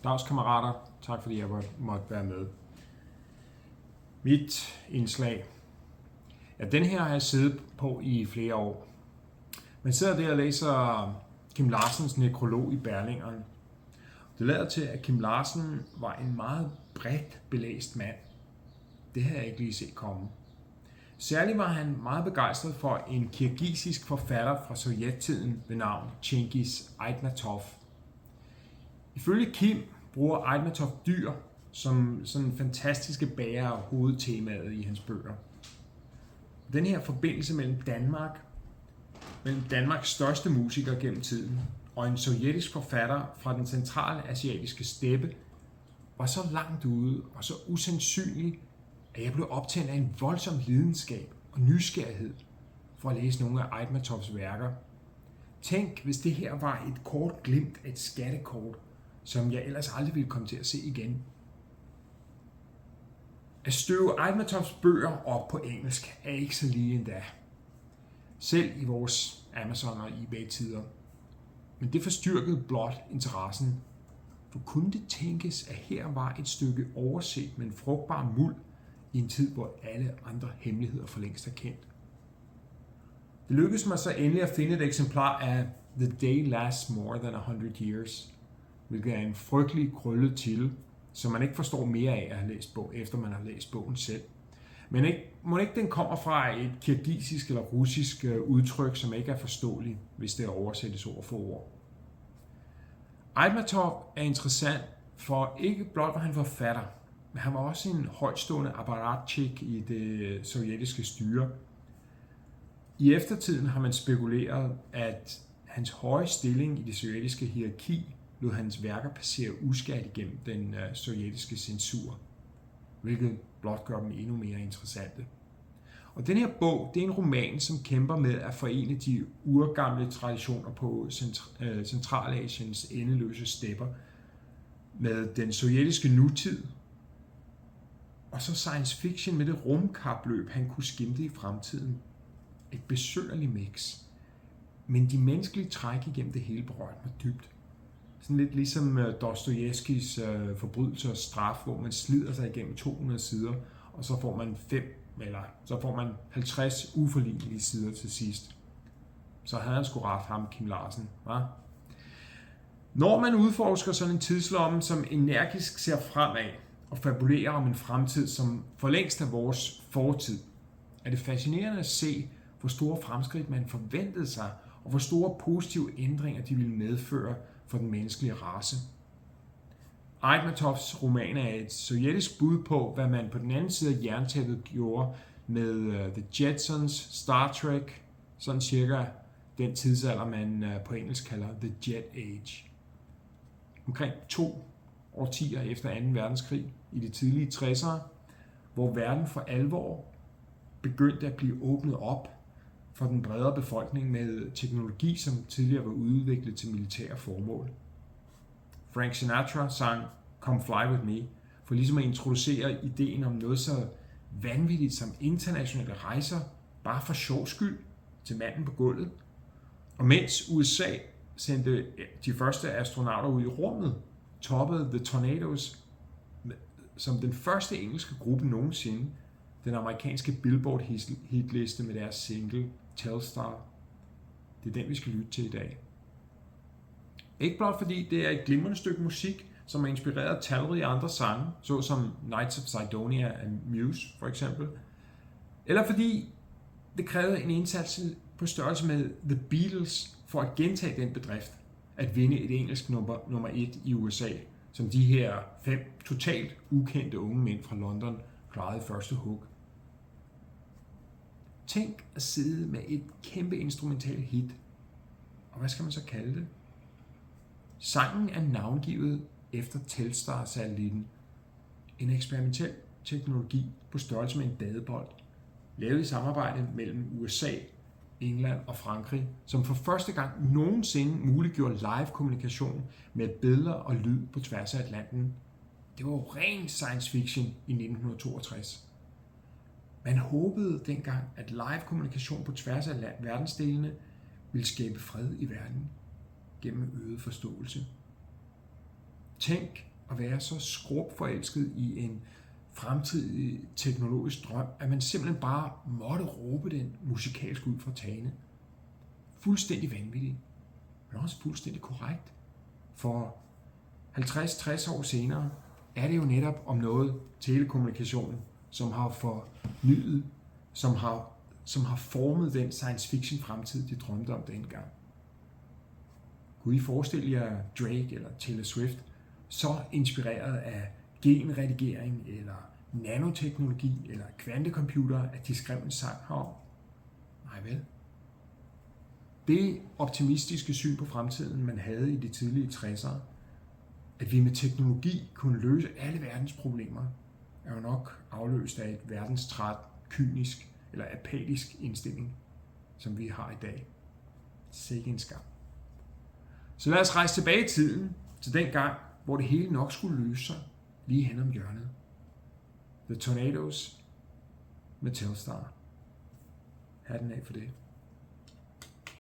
Dags kammerater, tak fordi jeg måtte være med. Mit indslag. Ja, den her har jeg siddet på i flere år. Man sidder der og læser Kim Larsens nekrolog i Berlingeren. Det lader til, at Kim Larsen var en meget bredt belæst mand. Det havde jeg ikke lige set komme. Særligt var han meget begejstret for en kirgisisk forfatter fra sovjettiden ved navn Cengiz Aitmatov. Ifølge Kim bruger Aitmatov dyr som sådan fantastiske bærer af hovedtemaet i hans bøger. Den her forbindelse mellem Danmarks største musiker gennem tiden og en sovjetisk forfatter fra den centrale asiatiske steppe var så langt ude og så usandsynlig, at jeg blev optændt af en voldsom lidenskab og nysgerrighed for at læse nogle af Aitmatovs værker. Tænk, hvis det her var et kort glimt af et skattekort, som jeg ellers aldrig ville komme til at se igen. At støve Aitmatovs bøger op på engelsk er ikke så lige endda. Selv i vores Amazon og eBay-tider. Men det forstyrkede blot interessen. For kunne det tænkes, at her var et stykke overset, men frugtbar muld i en tid, hvor alle andre hemmeligheder for længst er kendt. Det lykkedes mig så endelig at finde et eksemplar af The Day Lasts More Than 100 Years, hvilket er en frygtelig krøllet titel, som man ikke forstår mere af at have læst bog, efter man har læst bogen selv. Men må ikke den kommer fra et kirgisisk eller russisk udtryk, som ikke er forståeligt, hvis det oversættes ord for ord. Aitmatov er interessant, for ikke blot var han forfatter, men han var også en højtstående apparatchik i det sovjetiske styre. I eftertiden har man spekuleret, at hans høje stilling i det sovjetiske hierarki lod hans værker passere uskadt igennem den sovjetiske censur, hvilket blot gør dem endnu mere interessante. Og den her bog, det er en roman, som kæmper med at forene de urgamle traditioner på Centralasiens endeløse stepper med den sovjetiske nutid, og så science fiction med det rumkapløb, han kunne skimte i fremtiden. Et besynderligt mix. Men de menneskelige træk igennem det hele berørte mig dybt. Sådan lidt ligesom Dostojevskijs Forbrydelse og straf, hvor man slider sig igennem 200 sider, og så får man 50 uforlignelige sider til sidst. Så havde han sgu ret, ham Kim Larsen. Hva? Når man udforsker sådan en tidslomme, som energisk ser fremad og fabulerer om en fremtid, som for længst er vores fortid, er det fascinerende at se, hvor store fremskridt man forventede sig, og hvor store positive ændringer de ville medføre for den menneskelige race. Aitmatovs roman er et sovjetisk bud på, hvad man på den anden side af jerntæppet gjorde med The Jetsons, Star Trek, sådan cirka den tidsalder, man på engelsk kalder The Jet Age. Omkring 2 årtier efter 2. verdenskrig, i de tidlige 60'ere, hvor verden for alvor begyndte at blive åbnet op for den bredere befolkning med teknologi, som tidligere var udviklet til militære formål. Frank Sinatra sang Come Fly With Me, for ligesom at introducere ideen om noget så vanvittigt som internationale rejser, bare for sjov skyld, til manden på gulvet. Og mens USA sendte de første astronauter ud i rummet, toppede The Tornadoes som den første engelske gruppe nogensinde den amerikanske Billboard hitliste med deres single Telstar. Det er den, vi skal lytte til i dag. Ikke blot fordi det er et glimrende stykke musik, som er inspireret af talrige andre sange, såsom Knights of Sidonia af Muse for eksempel, eller fordi det krævede en indsats på størrelse med The Beatles for at gentage den bedrift, at vinde et engelsk nummer 1 i USA, som de her 5 totalt ukendte unge mænd fra London klarede første hug. Tænk at sidde med et kæmpe instrumentalt hit, og hvad skal man så kalde det? Sangen er navngivet efter Telstar-satellitten, en eksperimentel teknologi på størrelse med en badebold, lavet i samarbejde mellem USA, England og Frankrig, som for første gang nogensinde muliggjorde live kommunikation med billeder og lyd på tværs af Atlanten. Det var jo ren science fiction i 1962. Man håbede dengang, at live kommunikation på tværs af verdensdelene ville skabe fred i verden gennem øget forståelse. Tænk, at være så skrupforelsket i en fremtidig teknologisk drøm, at man simpelthen bare måtte råbe den musikalsk ud fra tagene. Fuldstændig vanvittigt, men også fuldstændig korrekt. For 50-60 år senere er det jo netop om noget telekommunikation, som har fornyet, som har formet den science fiction fremtid, de drømte om dengang. Kunne I forestille jer Drake eller Taylor Swift så inspireret af genredigering eller nanoteknologi eller kvantecomputer, at de skrev en sang herom? Nej vel. Det optimistiske syn på fremtiden, man havde i de tidlige 60'ere, at vi med teknologi kunne løse alle verdens problemer, er jo nok afløst af et verdenstræt, kynisk eller apatisk indstilling, som vi har i dag. Sikke en skam. Så lad os rejse tilbage i tiden, til den gang, hvor det hele nok skulle løse sig lige hen om hjørnet. The Tornadoes med Telstar. Hatten af for det.